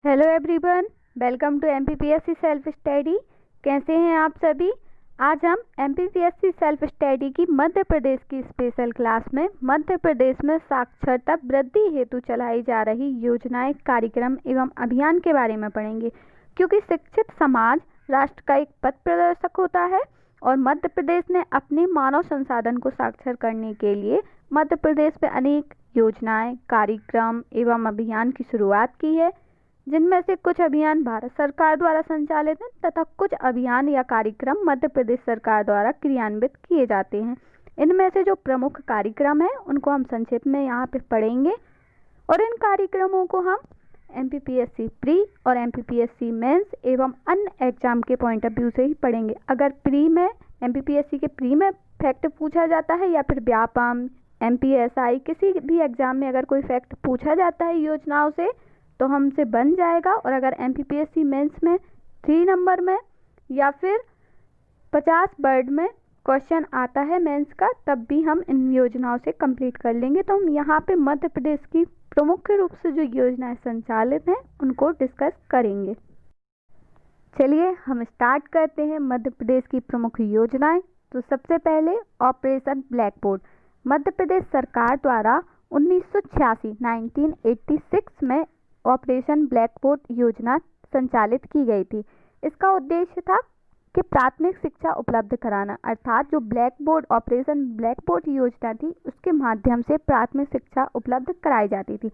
Hello everyone, welcome to MPPSC self study. कैसे हैं आप सभी। आज हम एमपीपीएससी सेल्फ स्टडी की मध्य प्रदेश की स्पेशल क्लास में मध्य प्रदेश में साक्षरता वृद्धि हेतु चलाई जा रही योजनाएं, कार्यक्रम एवं अभियान के बारे में पढ़ेंगे। क्योंकि शिक्षित समाज राष्ट्र का एक पथ प्रदर्शक होता है और मध्य प्रदेश ने अपने मानव संसाधन को साक्षर करने के लिए मध्य प्रदेश में अनेक योजनाएं, कार्यक्रम एवं अभियान की शुरुआत की है, जिनमें से कुछ अभियान भारत सरकार द्वारा संचालित हैं तथा कुछ अभियान या कार्यक्रम मध्य प्रदेश सरकार द्वारा क्रियान्वित किए जाते हैं। इनमें से जो प्रमुख कार्यक्रम हैं उनको हम संक्षेप में यहाँ पे पढ़ेंगे और इन कार्यक्रमों को हम एमपीपीएससी प्री और एमपीपीएससी मेंस एवं अन्य एग्जाम के पॉइंट ऑफ व्यू से ही पढ़ेंगे। अगर प्री में एमपीपीएससी के प्री में फैक्ट पूछा जाता है या फिर व्यापम, एमपीएसआई किसी भी एग्जाम में अगर कोई फैक्ट पूछा जाता है योजनाओं से तो हमसे बन जाएगा। और अगर एमपीपीएससी मेंस में 3 नंबर में या फिर 50 वर्ड में क्वेश्चन आता है मेंस का, तब भी हम इन योजनाओं से कंप्लीट कर लेंगे। तो हम यहाँ पे मध्य प्रदेश की प्रमुख रूप से जो योजनाएं संचालित हैं उनको डिस्कस करेंगे। चलिए हम स्टार्ट करते हैं मध्य प्रदेश की प्रमुख योजनाएं। तो सबसे पहले operation black board Madhya Pradesh सरकार द्वारा 1986 में ऑपरेशन ब्लैक बोर्ड योजना संचालित की गई थी। इसका उद्देश्य था कि प्राथमिक शिक्षा उपलब्ध कराना, अर्थात जो black board operation black board योजना थी उसके माध्यम से प्राथमिक शिक्षा उपलब्ध कराई जाती थी।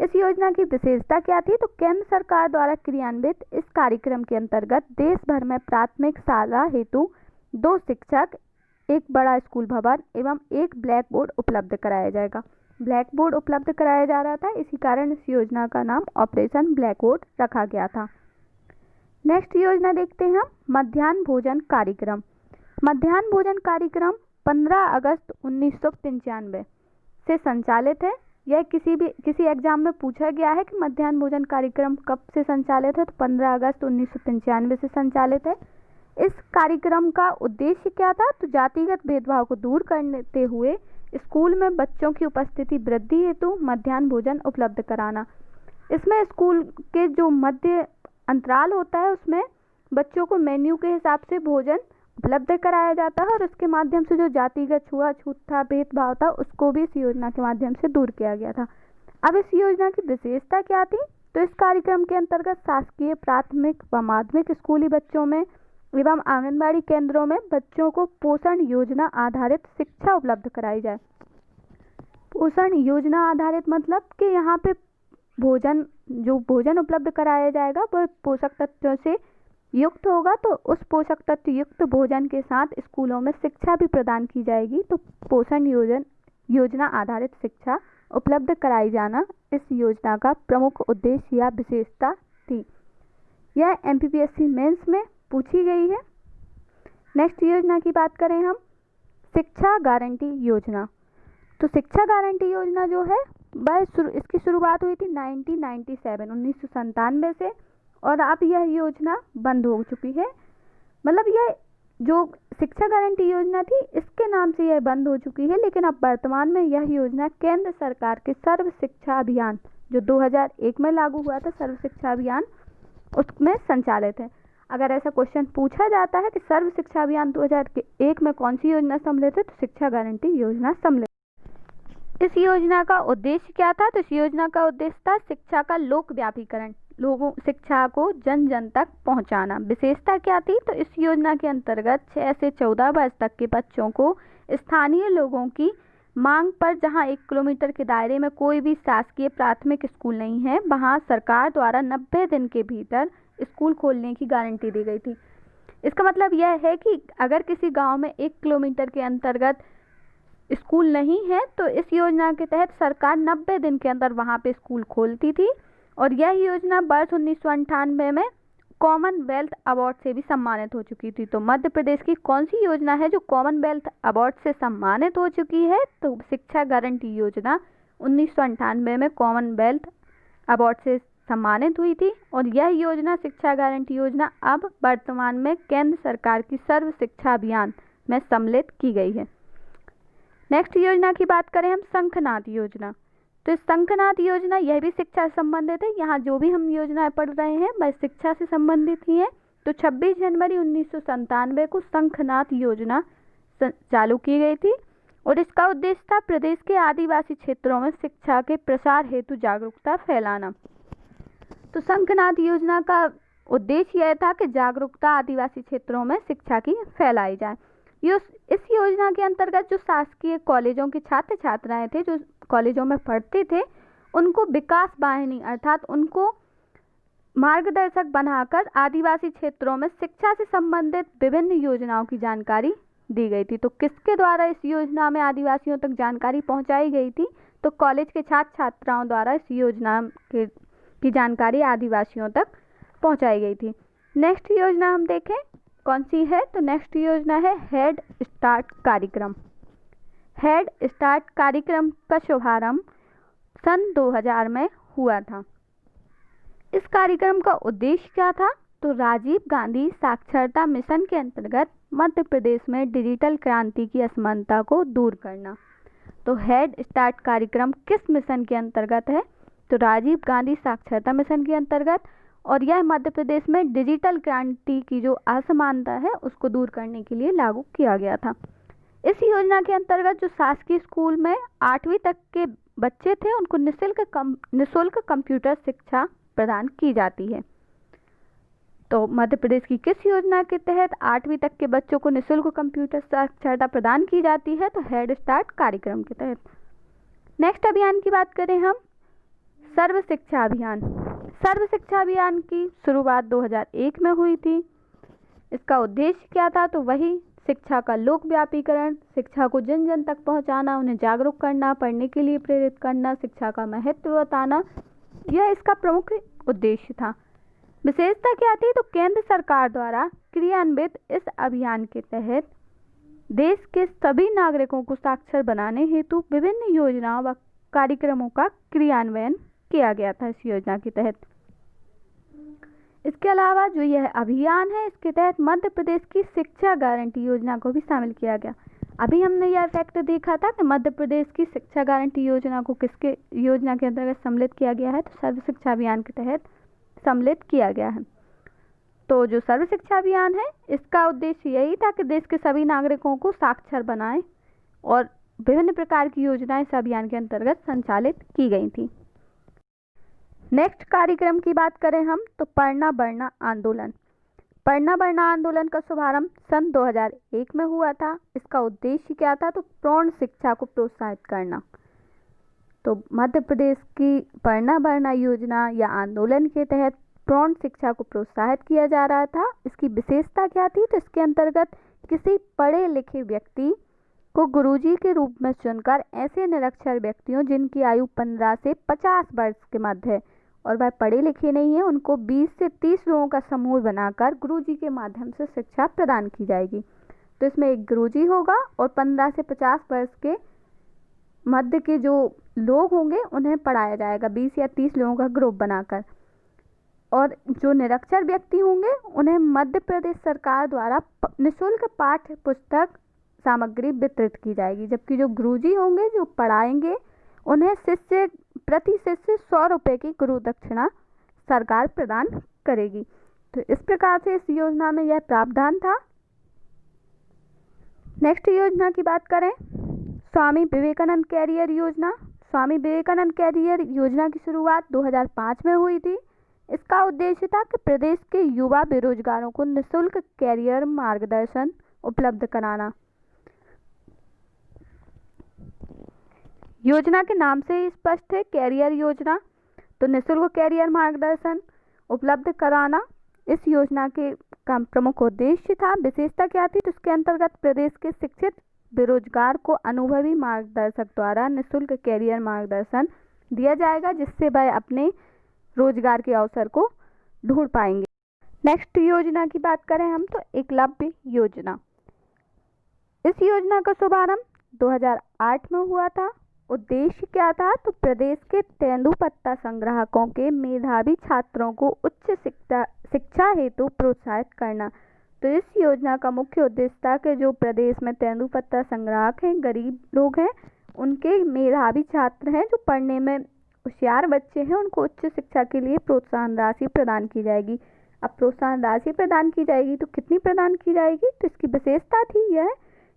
इस योजना की विशेषता क्या थी? तो केंद्र सरकार द्वारा क्रियान्वित इस कार्यक्रम के अंतर्गत देश भर में प्राथमिक शाला हेतु 2 शिक्षक, 1 बड़ा स्कूल भवन एवं 1 ब्लैक बोर्ड उपलब्ध कराया जाएगा। ब्लैक बोर्ड उपलब्ध कराया जा रहा था, इसी कारण इस योजना का नाम ऑपरेशन ब्लैक बोर्ड रखा गया था। नेक्स्ट योजना देखते हैं हम, मध्याह्न भोजन कार्यक्रम। मध्याह्न भोजन कार्यक्रम 15 अगस्त 1995 से संचालित है। यह किसी एग्जाम में पूछा गया है कि मध्याह्न भोजन कार्यक्रम कब से संचालित है, तो 15 अगस्त 1995 से संचालित है। इस कार्यक्रम का उद्देश्य क्या था? तो जातिगत भेदभाव को दूर करते हुए स्कूल में बच्चों की उपस्थिति वृद्धि हेतु मध्याह्न भोजन उपलब्ध कराना। इसमें स्कूल के जो मध्य अंतराल होता है उसमें बच्चों को मेन्यू के हिसाब से भोजन उपलब्ध कराया जाता है और उसके माध्यम से जो जातिगत छुआछूत था, भेदभाव था, उसको भी इस योजना के माध्यम से दूर किया गया था। अब इस योजना की विशेषता क्या थी? तो इस कार्यक्रम के अंतर्गत शासकीय प्राथमिक व माध्यमिक स्कूली बच्चों में एवं आंगनबाड़ी केंद्रों में बच्चों को पोषण योजना आधारित शिक्षा उपलब्ध कराई जाए। पोषण योजना आधारित मतलब कि यहाँ पे भोजन उपलब्ध कराया जाएगा वह पोषक तत्वों से युक्त होगा। तो उस पोषक तत्व युक्त भोजन के साथ स्कूलों में शिक्षा भी प्रदान की जाएगी। तो पोषण योजना आधारित शिक्षा उपलब्ध कराई जाना इस योजना का प्रमुख उद्देश्य या विशेषता थी। यह एमपीपीएससी मेंस में पूछी गई है। नेक्स्ट योजना की बात करें हम, शिक्षा गारंटी योजना। तो शिक्षा गारंटी योजना जो है इसकी शुरुआत हुई थी 1997 से और अब यह योजना बंद हो चुकी है। मतलब यह जो शिक्षा गारंटी योजना थी इसके नाम से यह बंद हो चुकी है, लेकिन अब वर्तमान में यह योजना केंद्र सरकार के सर्व शिक्षा अभियान जो 2001 में लागू हुआ था, सर्व शिक्षा अभियान, उसमें संचालित है। अगर ऐसा क्वेश्चन पूछा जाता है कि सर्व शिक्षा अभियान 2001 में कौन सी योजना सम्मिलित है, तो शिक्षा गारंटी योजना सम्मिलित। इस योजना का उद्देश्य क्या था? तो इस योजना का उद्देश्य था शिक्षा का लोकव्यापीकरण, शिक्षा को जन जन तक पहुंचाना। विशेषता क्या थी? तो इस योजना के अंतर्गत 6 से 14 वर्ष तक के बच्चों को स्थानीय लोगों की मांग पर, जहां 1 किलोमीटर के दायरे में कोई भी शासकीय प्राथमिक स्कूल नहीं है, वहां सरकार द्वारा 90 दिन के भीतर स्कूल खोलने की गारंटी दी गई थी। इसका मतलब यह है कि अगर किसी गांव में 1 किलोमीटर के अंतर्गत स्कूल नहीं है तो इस योजना के तहत सरकार 90 दिन के अंदर वहां पे स्कूल खोलती थी। और यह योजना वर्ष 1998 में कॉमनवेल्थ अवार्ड से भी सम्मानित हो चुकी थी। तो मध्य प्रदेश की कौन सी योजना है जो कॉमनवेल्थ अवार्ड से सम्मानित हो चुकी है? तो शिक्षा गारंटी योजना 1998 में कॉमनवेल्थ अवार्ड से सम्मानित हुई थी और यह योजना शिक्षा गारंटी योजना अब वर्तमान में केंद्र सरकार की सर्व शिक्षा अभियान में सम्मिलित की गई है। नेक्स्ट योजना की बात करें हम, शंखनाद योजना। तो इस शंखनाद योजना यह भी शिक्षा से संबंधित है। यहाँ जो भी हम योजनाएं पढ़ रहे हैं वह शिक्षा से संबंधित ही है। तो 26 जनवरी 1997 को शंखनाद योजना चालू की गई थी और इसका उद्देश्य था प्रदेश के आदिवासी क्षेत्रों में शिक्षा के प्रसार हेतु जागरूकता फैलाना। तो शंखनाद योजना का उद्देश्य यह था कि जागरूकता आदिवासी क्षेत्रों में शिक्षा की फैलाई जाए। इस योजना के अंतर्गत जो शासकीय कॉलेजों के छात्र छात्राएं थे, जो कॉलेजों में पढ़ते थे, उनको विकास वाहिनी अर्थात उनको मार्गदर्शक बनाकर आदिवासी क्षेत्रों में शिक्षा से संबंधित विभिन्न योजनाओं की जानकारी दी गई थी। तो किसके द्वारा इस योजना में आदिवासियों तक जानकारी पहुंचाई गई थी? तो कॉलेज के छात्र छात्राओं द्वारा इस योजना की जानकारी आदिवासियों तक पहुंचाई गई थी। नेक्स्ट योजना हम देखें कौन सी है, तो नेक्स्ट योजना है हेड स्टार्ट कार्यक्रम। हेड स्टार्ट कार्यक्रम का शुभारंभ सन 2000 में हुआ था। इस कार्यक्रम का उद्देश्य क्या था? तो राजीव गांधी साक्षरता मिशन के अंतर्गत मध्य प्रदेश में डिजिटल क्रांति की असमानता को दूर करना। तो हेड स्टार्ट कार्यक्रम किस मिशन के अंतर्गत है? तो राजीव गांधी साक्षरता मिशन के अंतर्गत, और यह मध्य प्रदेश में डिजिटल क्रांति की जो असमानता है उसको दूर करने के लिए लागू किया गया था। इस योजना के अंतर्गत जो शासकीय स्कूल में 8वीं तक के बच्चे थे उनको निःशुल्क कंप्यूटर शिक्षा प्रदान की जाती है। तो मध्य प्रदेश की किस योजना के तहत 8वीं तक के बच्चों को निःशुल्क कंप्यूटर साक्षरता प्रदान की जाती है? तो हेड स्टार्ट कार्यक्रम के तहत। नेक्स्ट अभियान की बात करें हम, सर्व शिक्षा अभियान। सर्व शिक्षा अभियान की शुरुआत 2001 में हुई थी। इसका उद्देश्य क्या था? तो वही शिक्षा का लोकव्यापीकरण, शिक्षा को जन जन तक पहुंचाना, उन्हें जागरूक करना, पढ़ने के लिए प्रेरित करना, शिक्षा का महत्व बताना, यह इसका प्रमुख उद्देश्य था। विशेषता क्या थी? तो केंद्र सरकार द्वारा क्रियान्वित इस अभियान के तहत देश के सभी नागरिकों को साक्षर बनाने हेतु विभिन्न योजनाओं व कार्यक्रमों का क्रियान्वयन किया गया था इस योजना के तहत। इसके अलावा जो यह अभियान है इसके तहत मध्य प्रदेश की शिक्षा गारंटी योजना को भी शामिल किया गया। अभी हमने यह फैक्ट देखा था कि मध्य प्रदेश की शिक्षा गारंटी योजना को किसके योजना के अंतर्गत सम्मिलित किया गया है? तो सर्व शिक्षा अभियान के तहत सम्मिलित किया गया है। तो जो सर्व शिक्षा अभियान है इसका उद्देश्य यही था कि देश के सभी नागरिकों को साक्षर बनाएं और विभिन्न प्रकार की योजनाएं इस अभियान के अंतर्गत संचालित की गई थी। नेक्स्ट कार्यक्रम की बात करें हम तो पढ़ना बढ़ना आंदोलन। पढ़ना बढ़ना आंदोलन का शुभारंभ सन 2001 में हुआ था। इसका उद्देश्य क्या था? तो प्रौढ़ शिक्षा को प्रोत्साहित करना। तो मध्य प्रदेश की पढ़ना बढ़ना योजना या आंदोलन के तहत प्रौढ़ शिक्षा को प्रोत्साहित किया जा रहा था। इसकी विशेषता क्या थी? तो इसके अंतर्गत किसी पढ़े लिखे व्यक्ति को गुरुजी के रूप में चुनकर ऐसे निरक्षर व्यक्तियों जिनकी आयु 15 से 50 वर्ष के मध्य है और वह पढ़े लिखे नहीं है, उनको 20 से 30 लोगों का समूह बनाकर गुरुजी के माध्यम से शिक्षा प्रदान की जाएगी। तो इसमें एक गुरुजी होगा और 15 से 50 वर्ष के मध्य के जो लोग होंगे उन्हें पढ़ाया जाएगा 20 या 30 लोगों का ग्रुप बनाकर। और जो निरक्षर व्यक्ति होंगे उन्हें मध्य प्रदेश सरकार द्वारा निःशुल्क पाठ्य पुस्तक सामग्री वितरित की जाएगी, जबकि जो गुरुजी होंगे जो पढ़ाएंगे उन्हें प्रति शिष्य 100 रुपये की गुरु दक्षिणा सरकार प्रदान करेगी। तो इस प्रकार से इस योजना में यह प्रावधान था। नेक्स्ट योजना की बात करें, स्वामी विवेकानंद कैरियर योजना। स्वामी विवेकानंद कैरियर योजना की शुरुआत 2005 में हुई थी। इसका उद्देश्य था कि प्रदेश के युवा बेरोजगारों को निःशुल्क कैरियर मार्गदर्शन उपलब्ध कराना। योजना के नाम से ही स्पष्ट है, कैरियर योजना। तो निःशुल्क कैरियर मार्गदर्शन उपलब्ध कराना इस योजना के का प्रमुख उद्देश्य था। विशेषता क्या थी? तो इसके अंतर्गत प्रदेश के शिक्षित बेरोजगार को अनुभवी मार्गदर्शक द्वारा निःशुल्क कैरियर मार्गदर्शन दिया जाएगा, जिससे वह अपने रोजगार के अवसर को ढूंढ पाएंगे। नेक्स्ट योजना की बात करें हम तो एकलव्य योजना। इस योजना का शुभारंभ 2008 में हुआ था। उद्देश्य क्या था? तो प्रदेश के तेंदुपत्ता संग्राहकों के मेधावी छात्रों को उच्च शिक्षा हेतु प्रोत्साहित करना। तो इस योजना का मुख्य उद्देश्य था कि जो प्रदेश में तेंदुपत्ता संग्राहक हैं, गरीब लोग हैं, उनके मेधावी छात्र हैं, जो पढ़ने में होशियार बच्चे हैं, उनको उच्च शिक्षा के लिए प्रोत्साहन राशि प्रदान की जाएगी। अब प्रोत्साहन राशि प्रदान की जाएगी तो कितनी प्रदान की जाएगी, तो इसकी विशेषता थी यह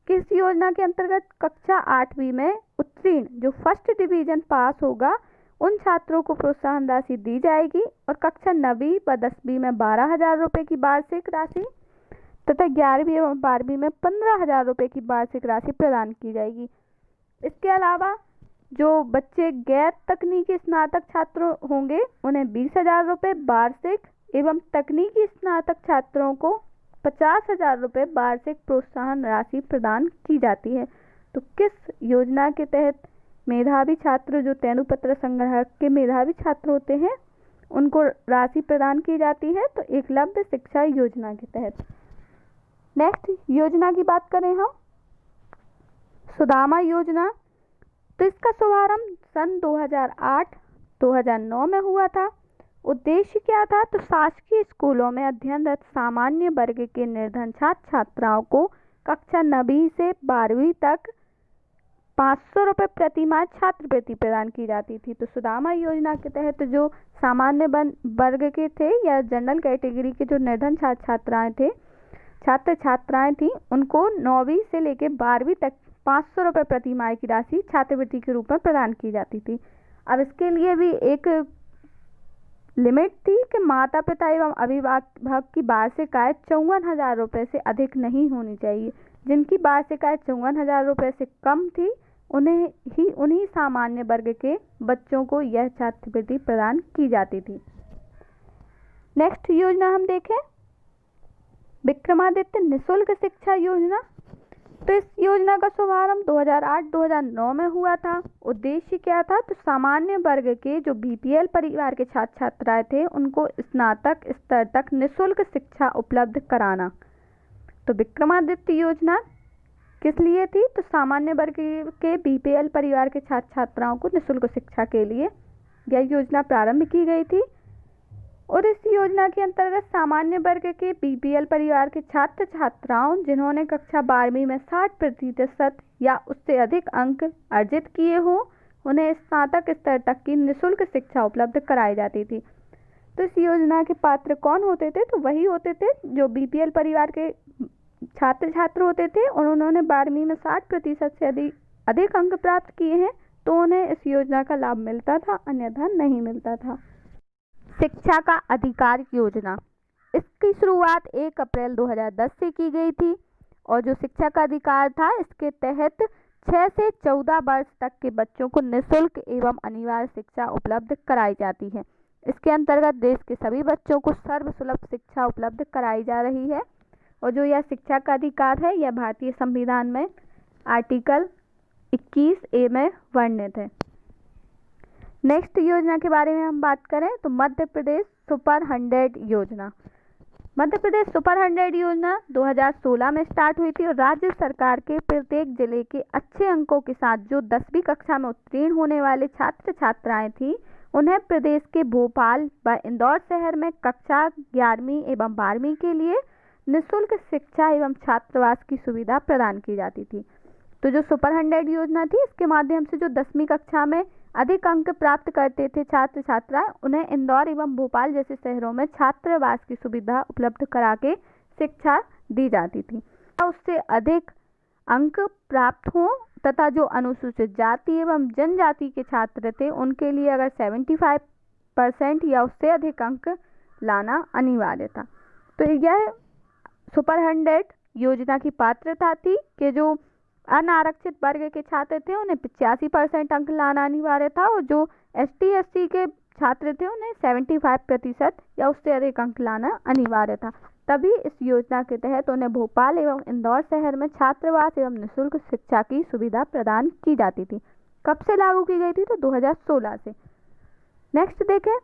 कि इस योजना के अंतर्गत कक्षा 8वीं में उत्तीर्ण जो फर्स्ट डिवीजन पास होगा उन छात्रों को प्रोत्साहन राशि दी जाएगी, और कक्षा 9वीं व 10वीं में 12,000 रुपये की वार्षिक राशि तथा 11वीं एवं 12वीं में 15,000 रुपये की वार्षिक राशि प्रदान की जाएगी। इसके अलावा जो बच्चे गैर तकनीकी स्नातक छात्र होंगे उन्हें 20,000 रुपये वार्षिक एवं तकनीकी स्नातक छात्रों को 50,000 रुपये वार्षिक प्रोत्साहन राशि प्रदान की जाती है। तो किस योजना के तहत मेधावी छात्र जो तेंदुपत्ता संग्रह के मेधावी छात्र होते हैं उनको राशि प्रदान की जाती है, तो एकलव्य शिक्षा योजना के तहत। नेक्स्ट योजना की बात करें हम, सुदामा योजना। तो इसका शुभारंभ सन 2008-2009 में हुआ था। उद्देश्य क्या था, तो शासकीय स्कूलों में अध्ययनरत सामान्य वर्ग के निर्धन छात्र छात्राओं को कक्षा 9वीं से 12वीं तक 500 रुपये प्रति माह छात्रवृत्ति प्रदान की जाती थी। तो सुदामा योजना के तहत जो सामान्य वर्ग के थे या जनरल कैटेगरी के जो निर्धन छात्र छात्राएं थी उनको 9वीं से लेकर 12वीं तक 500 रुपये प्रति माह की राशि छात्रवृत्ति के रूप में प्रदान की जाती थी। अब इसके लिए भी एक लिमिट थी कि माता पिता एवं अभिभावक की वार्षिक आय 54,000 रुपये से अधिक नहीं होनी चाहिए। जिनकी वार्षिक आय 54,000 रुपये से कम थी उन्हीं सामान्य वर्ग के बच्चों को यह छात्रवृत्ति प्रदान की जाती थी। नेक्स्ट योजना हम देखें, विक्रमादित्य निःशुल्क शिक्षा योजना। तो इस योजना का शुभारंभ 2008-2009 में हुआ था। उद्देश्य क्या था, तो सामान्य वर्ग के जो बीपीएल परिवार के छात्र छात्राएं थे उनको स्नातक स्तर तक निःशुल्क शिक्षा उपलब्ध कराना। तो विक्रमादित्य योजना किस लिए थी, तो सामान्य वर्ग के बीपीएल परिवार के छात्र छात्राओं को निःशुल्क शिक्षा के लिए यह योजना प्रारंभ की गई थी। और इस योजना के अंतर्गत सामान्य वर्ग के बीपीएल परिवार के छात्र छात्राओं जिन्होंने कक्षा 12वीं में 60% या उससे अधिक अंक अर्जित किए हो उन्हें स्नातक स्तर तक की निःशुल्क शिक्षा उपलब्ध कराई जाती थी। तो इस योजना के पात्र कौन होते थे, तो वही होते थे जो बीपीएल परिवार के छात्र होते थे और उन्होंने 12वीं में 60% से अधिक अंक प्राप्त किए हैं तो उन्हें इस योजना का लाभ मिलता था, अन्यथा नहीं मिलता था। शिक्षा का अधिकार योजना, इसकी शुरुआत 1 अप्रैल 2010 से की गई थी और जो शिक्षा का अधिकार था इसके तहत 6 से 14 वर्ष तक के बच्चों को निःशुल्क एवं अनिवार्य शिक्षा उपलब्ध कराई जाती है। इसके अंतर्गत देश के सभी बच्चों को सर्वसुलभ शिक्षा उपलब्ध कराई जा रही है और जो यह शिक्षा का अधिकार है यह भारतीय संविधान में आर्टिकल 21A में वर्णित है। नेक्स्ट योजना के बारे में हम बात करें तो मध्य प्रदेश सुपर 100 योजना। मध्य प्रदेश सुपर 100 योजना 2016 में स्टार्ट हुई थी और राज्य सरकार के प्रत्येक जिले के अच्छे अंकों के साथ जो 10वीं कक्षा में उत्तीर्ण होने वाले छात्र छात्राएं थी उन्हें प्रदेश के भोपाल व इंदौर शहर में कक्षा 11वीं एवं 12वीं के लिए निःशुल्क शिक्षा एवं छात्रावास की सुविधा प्रदान की जाती थी। तो जो सुपर 100 योजना थी इसके माध्यम से जो 10वीं कक्षा में अधिक अंक प्राप्त करते थे छात्र छात्राएं उन्हें इंदौर एवं भोपाल जैसे शहरों में छात्रावास की सुविधा उपलब्ध करा के शिक्षा दी जाती थी। उससे अधिक अंक प्राप्त हों तथा जो अनुसूचित जाति एवं जनजाति के छात्र थे उनके लिए अगर 75% या उससे अधिक अंक लाना अनिवार्य था। तो यह सुपर 100 योजना की पात्रता थी कि जो अनारक्षित वर्ग के छात्र थे उन्हें 85% अंक लाना अनिवार्य था और जो ST/SC के छात्र थे उन्हें 75% या उससे अधिक अंक लाना अनिवार्य था। तभी इस योजना के तहत उन्हें भोपाल एवं इंदौर शहर में छात्रावास एवं निःशुल्क शिक्षा की सुविधा प्रदान की जाती थी। कब से लागू की गई थी, तो 2016 से। नेक्स्ट देखें,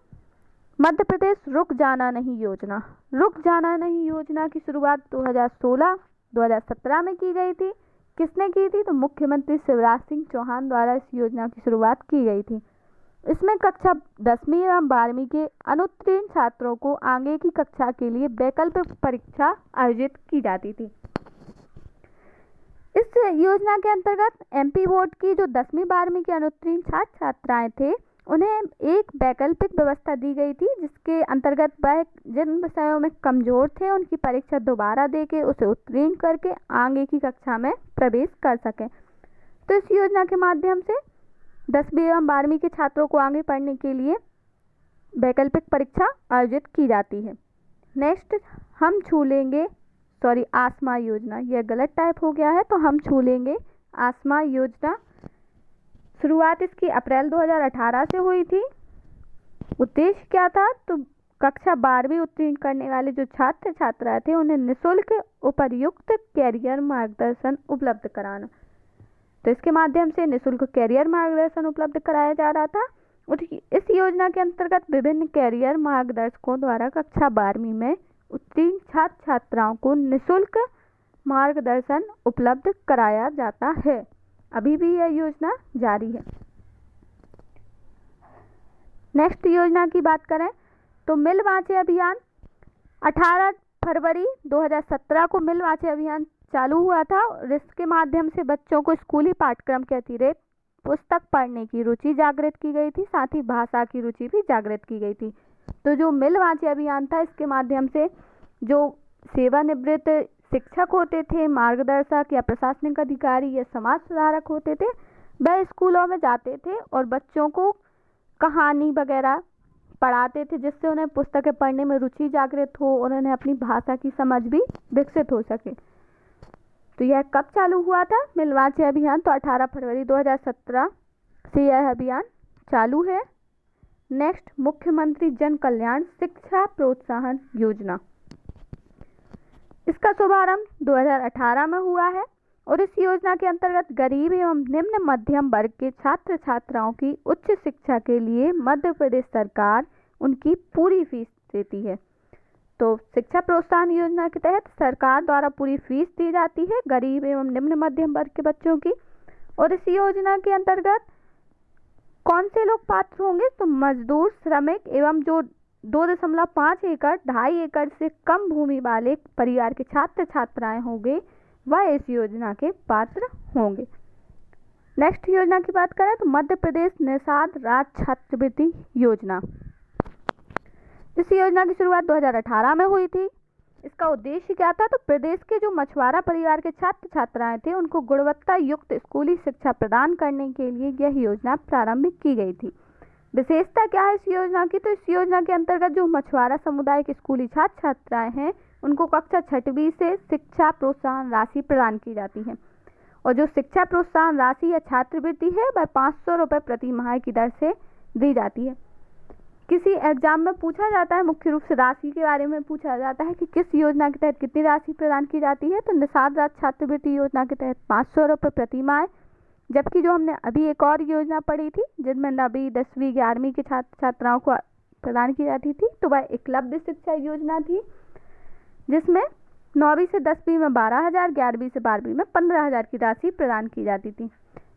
मध्य प्रदेश रुक जाना नहीं योजना। रुक जाना नहीं योजना की शुरुआत 2016-2017 में की गई थी। किसने की थी, तो मुख्यमंत्री शिवराज सिंह चौहान द्वारा इस योजना की शुरुआत की गई थी। इसमें कक्षा 10वीं एवं 12वीं के अनुत्तीर्ण छात्रों को आगे की कक्षा के लिए वैकल्पिक परीक्षा आयोजित की जाती थी। इस योजना के अंतर्गत एमपी बोर्ड की जो 10वीं 12वीं के अनुत्तीर्ण छात्र छात्राएं थे उन्हें एक वैकल्पिक व्यवस्था दी गई थी, जिसके अंतर्गत वह जिन विषयों में कमजोर थे उनकी परीक्षा दोबारा देके उसे उत्तीर्ण करके आगे की कक्षा में प्रवेश कर सकें। तो इस योजना के माध्यम से 10वीं एवं 12वीं के छात्रों को आगे पढ़ने के लिए वैकल्पिक परीक्षा आयोजित की जाती है। नेक्स्ट हम छू लेंगे आसमा योजना, यह गलत टाइप हो गया है तो हम छू लेंगे आसमा योजना। शुरुआत इसकी अप्रैल 2018 से हुई थी। उद्देश्य क्या था, तो कक्षा 12वीं उत्तीर्ण करने वाले जो छात्र छात्राएं थे उन्हें निःशुल्क उपर्युक्त कैरियर मार्गदर्शन उपलब्ध कराना। तो इसके माध्यम से निःशुल्क कैरियर मार्गदर्शन उपलब्ध कराया जा रहा था। इस योजना के अंतर्गत विभिन्न कैरियर मार्गदर्शकों द्वारा कक्षा 12वीं में उत्तीर्ण छात्र छात्राओं को निःशुल्क मार्गदर्शन उपलब्ध कराया जाता है। अभी भी यह योजना जारी है। नेक्स्ट योजना की बात करें तो मिल वांचे अभियान। 18 फरवरी 2017 को मिल वांचे अभियान चालू हुआ था और इसके माध्यम से बच्चों को स्कूली पाठ्यक्रम के अतिरिक्त पुस्तक पढ़ने की रुचि जागृत की गई थी, साथ ही भाषा की रुचि भी जागृत की गई थी। तो जो मिल वांचे अभियान था, इसके माध्यम से जो सेवानिवृत्त शिक्षक होते थे, मार्गदर्शक या प्रशासनिक अधिकारी या समाज सुधारक होते थे, वह स्कूलों में जाते थे और बच्चों को कहानी वगैरह पढ़ाते थे, जिससे उन्हें पुस्तकें पढ़ने में रुचि जागृत हो और उन्हें अपनी भाषा की समझ भी विकसित हो सके। तो यह कब चालू हुआ था मिल वांचे अभियान, तो 18 फरवरी 2017 से यह अभियान चालू है। नेक्स्ट मुख्यमंत्री जन कल्याण शिक्षा प्रोत्साहन योजना। इसका शुभारंभ 2018 में हुआ है और इस योजना के अंतर्गत गरीब एवं निम्न मध्यम वर्ग के छात्र छात्राओं की उच्च शिक्षा के लिए मध्य प्रदेश सरकार उनकी पूरी फीस देती है। तो शिक्षा प्रोत्साहन योजना के तहत सरकार द्वारा पूरी फीस दी जाती है गरीब एवं निम्न मध्यम वर्ग के बच्चों की। और इस योजना के अंतर्गत कौन से लोग पात्र होंगे, तो मजदूर, श्रमिक एवं जो 2.5 एकड़ 2.5 एकड़ से कम भूमि वाले परिवार के छात्र छात्राएं होंगे, वह इस योजना के पात्र होंगे। नेक्स्ट योजना की बात करें तो मध्य प्रदेश निषाद राज्य छात्रवृत्ति योजना। इस योजना की शुरुआत 2018 में हुई थी। इसका उद्देश्य क्या था, तो प्रदेश के जो मछुआरा परिवार के छात्र छात्राएं थे उनको गुणवत्ता युक्त स्कूली शिक्षा प्रदान करने के लिए यह योजना प्रारंभ की गई थी। विशेषता क्या है इस योजना की, तो इस योजना के अंतर्गत जो मछुआरा समुदाय के स्कूली छात्र छात्राएं हैं उनको कक्षा 6वीं से शिक्षा प्रोत्साहन राशि प्रदान की जाती है। और जो शिक्षा प्रोत्साहन राशि या छात्रवृत्ति है वह 500 रुपये प्रति माह की दर से दी जाती है। किसी एग्जाम में पूछा जाता है, मुख्य रूप से राशि के बारे में पूछा जाता है कि किस योजना के तहत कितनी राशि प्रदान की जाती है, तो निषाद राज्य छात्रवृत्ति योजना के तहत 500 रुपये प्रति माह। जबकि जो हमने अभी एक और योजना पढ़ी थी जिनमें 9वीं 10वीं 11वीं के छात्र छात्राओं को प्रदान की जाती थी, तो वह एकलव्य शिक्षा योजना थी, जिसमें 9वीं से 10वीं में 12,000, 11वीं से 12वीं में 15,000 की राशि प्रदान की जाती थी।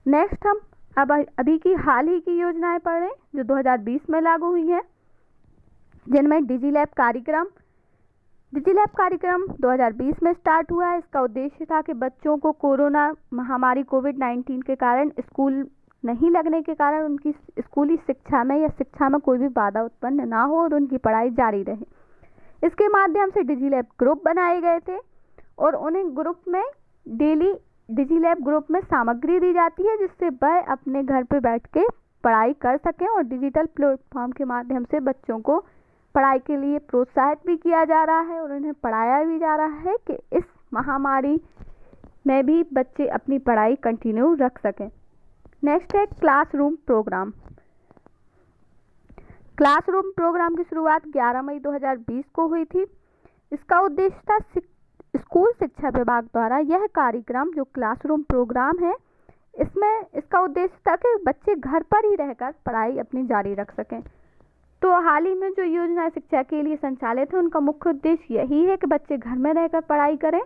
नेक्स्ट हम अब अभी की हाल ही की योजनाएं पढ़ रहे हैं जो 2020 में लागू हुई हैं, जिनमें डिजिलैब कार्यक्रम 2020 में स्टार्ट हुआ है। इसका उद्देश्य था कि बच्चों को कोरोना महामारी कोविड-19 के कारण स्कूल नहीं लगने के कारण उनकी स्कूली शिक्षा में या शिक्षा में कोई भी बाधा उत्पन्न ना हो और उनकी पढ़ाई जारी रहे। इसके माध्यम से डिजिलैब ग्रुप बनाए गए थे और उन्हें ग्रुप में डेली डिजिलैब ग्रुप में सामग्री दी जाती है, जिससे वह अपने घर पे बैठ के पढ़ाई कर सकें और डिजिटल प्लेटफॉर्म के माध्यम से बच्चों को पढ़ाई के लिए प्रोत्साहित भी किया जा रहा है और उन्हें पढ़ाया भी जा रहा है कि इस महामारी में भी बच्चे अपनी पढ़ाई कंटिन्यू रख सकें। नेक्स्ट है क्लासरूम प्रोग्राम। क्लासरूम प्रोग्राम की शुरुआत 11 मई 2020 को हुई थी। इसका उद्देश्य था स्कूल शिक्षा विभाग द्वारा यह कार्यक्रम जो क्लासरूम प्रोग्राम है, इसमें इसका उद्देश्य था कि बच्चे घर पर ही रहकर पढ़ाई अपनी जारी रख सकें। तो हाल ही में जो योजना शिक्षा के लिए संचालित है उनका मुख्य उद्देश्य यही है कि बच्चे घर में रहकर पढ़ाई करें।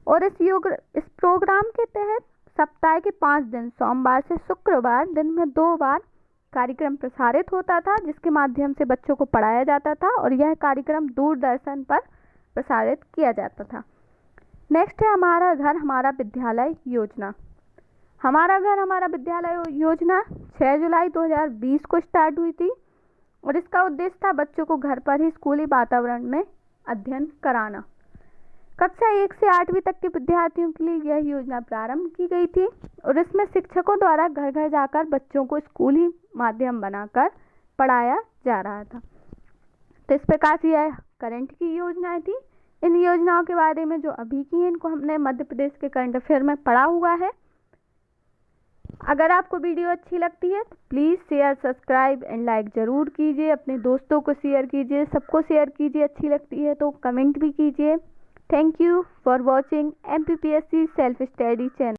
और इस प्रोग्राम के तहत सप्ताह के 5 दिन सोमवार से शुक्रवार दिन में 2 बार कार्यक्रम प्रसारित होता था, जिसके माध्यम से बच्चों को पढ़ाया जाता था और यह कार्यक्रम दूरदर्शन पर प्रसारित किया जाता था। नेक्स्ट है हमारा घर हमारा विद्यालय योजना। हमारा घर हमारा विद्यालय योजना 6 जुलाई 2020 को स्टार्ट हुई थी और इसका उद्देश्य था बच्चों को घर पर ही स्कूली वातावरण में अध्ययन कराना। कक्षा 1 से 8वीं तक के विद्यार्थियों के लिए यह योजना प्रारंभ की गई थी और इसमें शिक्षकों द्वारा घर घर जाकर बच्चों को स्कूली माध्यम बनाकर पढ़ाया जा रहा था। तो इस प्रकार से यह करंट की योजनाएं थी। इन योजनाओं के बारे में जो अभी की हैं इनको हमने मध्य प्रदेश के करंट अफेयर में पढ़ा हुआ है। अगर आपको वीडियो अच्छी लगती है तो please share, subscribe and like ज़रूर कीजिए। अपने दोस्तों को शेयर कीजिए, सबको शेयर कीजिए। अच्छी लगती है तो कमेंट भी कीजिए। Thank you for watching MPPSC self study channel.